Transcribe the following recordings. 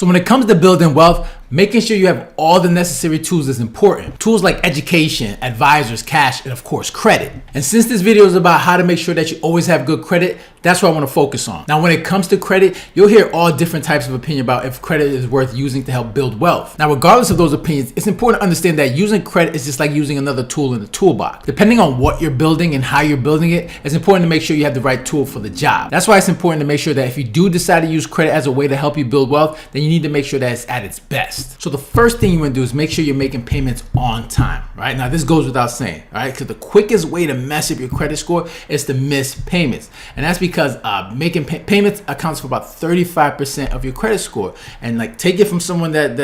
So when it comes to building wealth, making sure you have all the necessary tools is important. Tools like education, advisors, cash, and of course, credit. And since this video is about how to make sure that you always have good credit, that's what I want to focus on. Now, when it comes to credit, you'll hear all different types of opinion about if credit is worth using to help build wealth. Now, regardless of those opinions, it's important to understand that using credit is just like using another tool in the toolbox. Depending on what you're building and how you're building it, it's important to make sure you have the right tool for the job. That's why it's important to make sure that if you do decide to use credit as a way to help you build wealth, then you need to make sure that it's at its best. So the first thing you want to do is make sure you're making payments on time, right? Now, this goes without saying, right? Because the quickest way to mess up your credit score is to miss payments. And that's because making payments accounts for about 35% of your credit score. And like, take it from someone that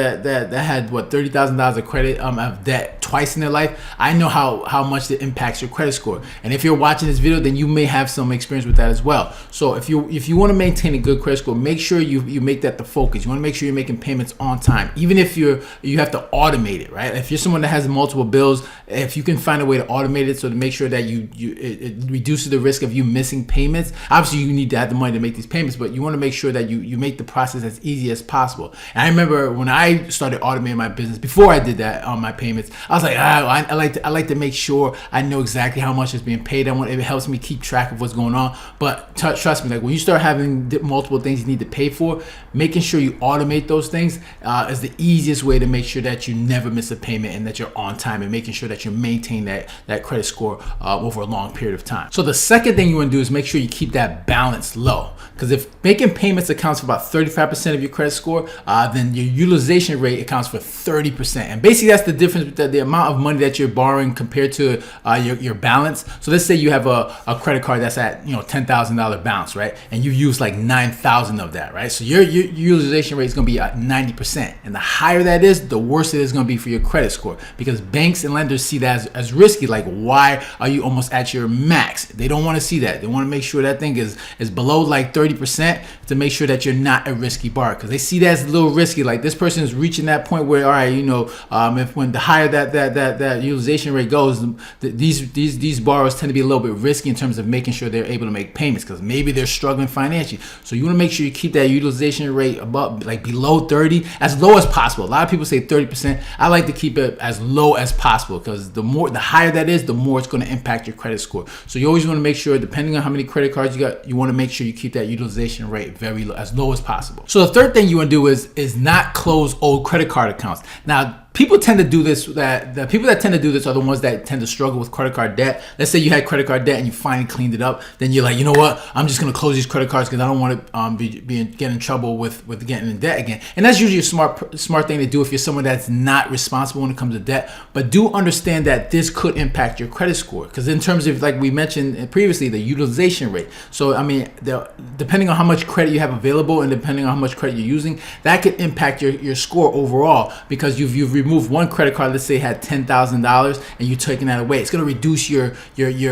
had what, $30,000 of credit of debt twice in their life. I know how much it impacts your credit score. And if you're watching this video, then you may have some experience with that as well. So if you want to maintain a good credit score, make sure you make that the focus. You want to make sure you're making payments on time, even if you have to automate it, right? If you're someone that has multiple bills, if you can find a way to automate it so to make sure that it reduces the risk of you missing payments. Obviously, you need to have the money to make these payments, but you want to make sure that you make the process as easy as possible. And I remember when I started automating my business, before I did that on my payments, I was like, I like to make sure I know exactly how much is being paid. It helps me keep track of what's going on. But trust me, like when you start having multiple things you need to pay for, making sure you automate those things is the easiest way to make sure that you never miss a payment and that you're on time, and making sure that you maintain that credit score over a long period of time. So the second thing you want to do is make sure you keep that balance low, because if making payments accounts for about 35% of your credit score, then your utilization rate accounts for 30%. And basically that's the difference with the amount of money that you're borrowing compared to your balance. So let's say you have a credit card that's at $10,000 balance, right? And you use like 9,000 of that, right? So your utilization rate is going to be at 90%. And the higher that is, the worse it is going to be for your credit score, because banks and lenders see that as risky. Like, why are you almost at your max? They don't want to see that. They want to make sure that thing is below like 30% to make sure that you're not a risky borrower, because they see that as a little risky. Like, this person is reaching that point where, all right, if when the higher that utilization rate goes, these borrowers tend to be a little bit risky in terms of making sure they're able to make payments, because maybe they're struggling financially. So you want to make sure you keep that utilization rate above, like below 30, as low as possible. A lot of people say 30%. I like to keep it as low as possible, because the higher that is, the more it's going to impact your credit score. So you always want to make sure, depending on how many credit cards you got, you want to make sure you keep that utilization rate very low, as low as possible. So the third thing you want to do is not close old credit card accounts. Now, people tend to do this. The people that tend to do this are the ones that tend to struggle with credit card debt. Let's say you had credit card debt and you finally cleaned it up. Then you're like, you know what? I'm just going to close these credit cards because I don't want to get in trouble with getting in debt again. And that's usually a smart thing to do if you're someone that's not responsible when it comes to debt. But do understand that this could impact your credit score, because in terms of, like we mentioned previously, the utilization rate. So I mean, depending on how much credit you have available and depending on how much credit you're using, that could impact your score overall, because you've removed one credit card, let's say had $10,000, and you're taking that away. It's going to reduce your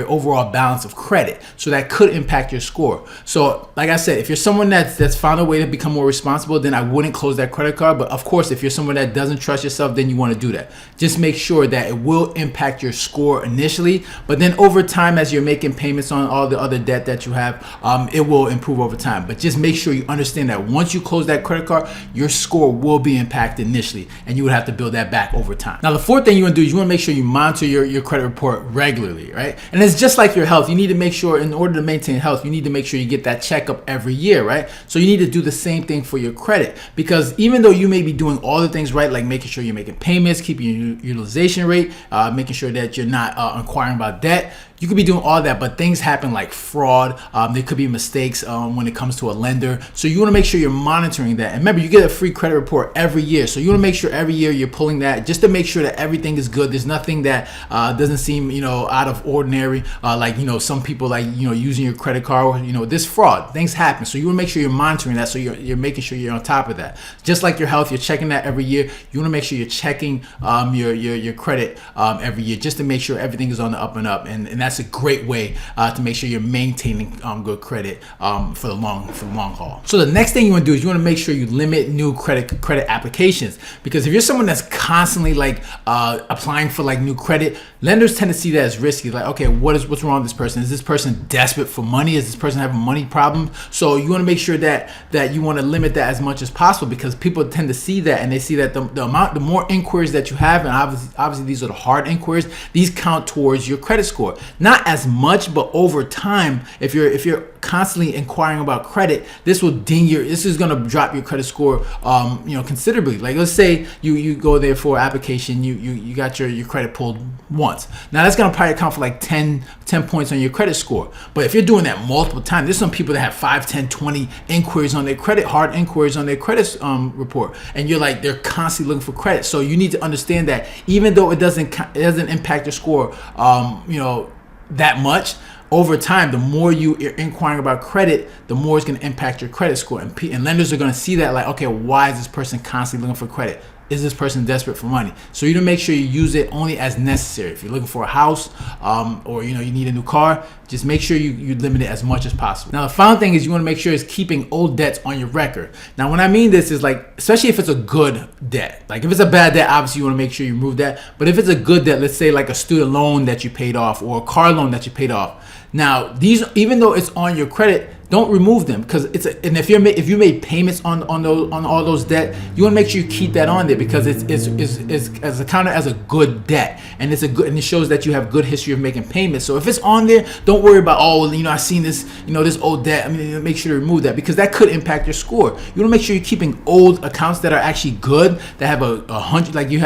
overall balance of credit. So that could impact your score. So like I said, if you're someone that's found a way to become more responsible, then I wouldn't close that credit card. But of course, if you're someone that doesn't trust yourself, then you want to do that. Just make sure that it will impact your score initially, but then over time, as you're making payments on all the other debt that you have, it will improve over time. But just make sure you understand that once you close that credit card, your score will be impacted initially, and you would have to build that back over time. Now, the fourth thing you want to do is you want to make sure you monitor your credit report regularly, right? And it's just like your health. You need to make sure, in order to maintain health, you need to make sure you get that checkup every year, right? So you need to do the same thing for your credit, because even though you may be doing all the things right, like making sure you're making payments, keeping your utilization rate, making sure that you're not inquiring about debt, you could be doing all that, but things happen like fraud. There could be mistakes when it comes to a lender. So you want to make sure you're monitoring that. And remember, you get a free credit report every year. So you want to make sure every year you're pulling that just to make sure that everything is good. There's nothing that doesn't seem, out of ordinary. Like, some people like, using your credit card, this fraud, things happen. So you want to make sure you're monitoring that. So you're making sure you're on top of that. Just like your health, you're checking that every year. You want to make sure you're checking your credit every year, just to make sure everything is on the up and up. And that's a great way to make sure you're maintaining good credit for the long haul. So the next thing you want to do is you want to make sure you limit new credit applications, because if you're someone that's constantly like applying for like new credit, lenders tend to see that as risky. Like, okay, what's wrong with this person? Is this person desperate for money? Is this person having money problems? So you want to make sure that you want to limit that as much as possible, because people tend to see that, and they see that the more inquiries that you have, and obviously these are the hard inquiries, these count towards your credit score. Not as much, but over time, if you're constantly inquiring about credit, this is going to drop your credit score considerably. Like, let's say you go there for application, you got your credit pulled once. Now that's going to probably account for like 10 points on your credit score. But if you're doing that multiple times, there's some people that have 5, 10, 20 inquiries on their credit, hard inquiries on their credit report, and they're constantly looking for credit. So you need to understand that even though it doesn't impact your score that much, over time, the more you're inquiring about credit, the more it's going to impact your credit score. And lenders are going to see that, like, okay, why is this person constantly looking for credit? Is this person desperate for money? So you need to make sure you use it only as necessary. If you're looking for a house, or you need a new car, just make sure you limit it as much as possible. Now, the final thing is you want to make sure is keeping old debts on your record. Now, when I mean this is like, especially if it's a good debt. Like if it's a bad debt, obviously you want to make sure you remove that. But if it's a good debt, let's say like a student loan that you paid off or a car loan that you paid off. Now, these, even though it's on your credit, don't remove them, because and if you made payments on all those debt, you want to make sure you keep that on there, because it's accounted as a good debt, and and it shows that you have good history of making payments. So if it's on there, don't worry about, I seen this this old debt. Make sure to remove that, because that could impact your score. You want to make sure you're keeping old accounts that are actually good, that have a 100, like you've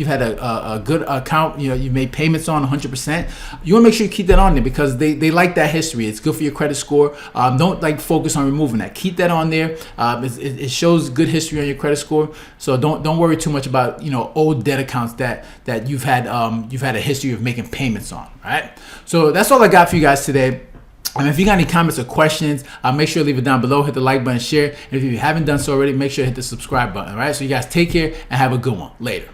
had a good account, you made payments on 100%. You want to make sure you keep that on there, because they like that history. It's good for your credit score. Don't focus on removing that. Keep that on there. It shows good history on your credit score. So don't worry too much about old debt accounts that you've had a history of making payments on. All right. So that's all I got for you guys today. If you got any comments or questions, make sure to leave it down below. Hit the like button, share. And if you haven't done so already, make sure to hit the subscribe button. All right. So you guys take care and have a good one. Later.